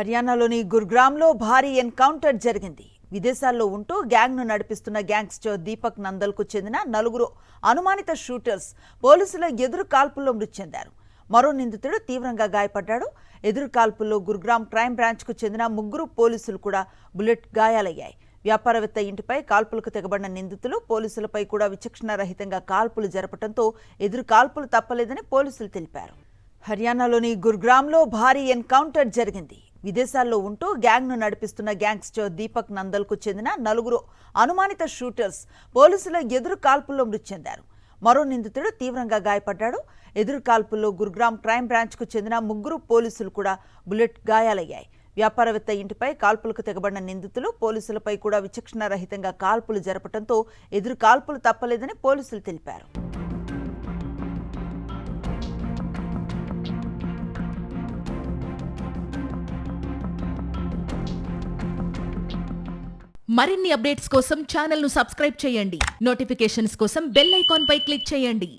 హర్యానాలోని గుర్గ్రామ్లో భారీ ఎన్కౌంటర్ జరిగింది. విదేశాల్లో ఉంటూ గ్యాంగ్ను నడిపిస్తున్న గ్యాంగ్స్టర్ దీపక్ నందల్కు చెందిన నలుగురు అనుమానిత షూటర్స్ పోలీసుల ఎదురు కాల్పుల్లో మృతి చెందారు. మరో నిందితుడు తీవ్రంగా గాయపడ్డాడు. ఎదురు కాల్పుల్లో గుర్గ్రామ్ క్రైమ్ బ్రాంచ్కు చెందిన ముగ్గురు పోలీసులు కూడా బుల్లెట్ గాయాలయ్యాయి. వ్యాపారవేత్త ఇంటిపై కాల్పులకు తెగబడిన నిందితులు పోలీసులపై కూడా విచక్షణారహితంగా కాల్పులు జరపడంతో ఎదురు కాల్పులు తప్పలేదని పోలీసులు తెలిపారు. హర్యానాలోని గుర్గ్రామ్లో భారీ ఎన్కౌంటర్ జరిగింది. విదేశాల్లో ఉంటూ గ్యాంగ్ను నడిపిస్తున్న గ్యాంగ్స్టర్ దీపక్ నందల్కు చెందిన నలుగురు అనుమానిత షూటర్స్ పోలీసుల ఎదురు కాల్పుల్లో మృతి చెందారు. మరో నిందితుడు తీవ్రంగా గాయపడ్డాడు. ఎదురు కాల్పుల్లో గుర్గ్రామ్ క్రైమ్ బ్రాంచ్కు చెందిన ముగ్గురు పోలీసులు కూడా బుల్లెట్ గాయాలయ్యాయి. వ్యాపారవేత్త ఇంటిపై కాల్పులకు తెగబడిన నిందితులు పోలీసులపై కూడా విచక్షణారహితంగా కాల్పులు జరపడంతో ఎదురు కాల్పులు తప్పలేదని పోలీసులు తెలిపారు. మరిన్ని అప్డేట్స్ కోసం ఛానల్ ను సబ్స్క్రైబ్ చేయండి. నోటిఫికేషన్స్ కోసం బెల్ ఐకాన్ పై క్లిక్ చేయండి.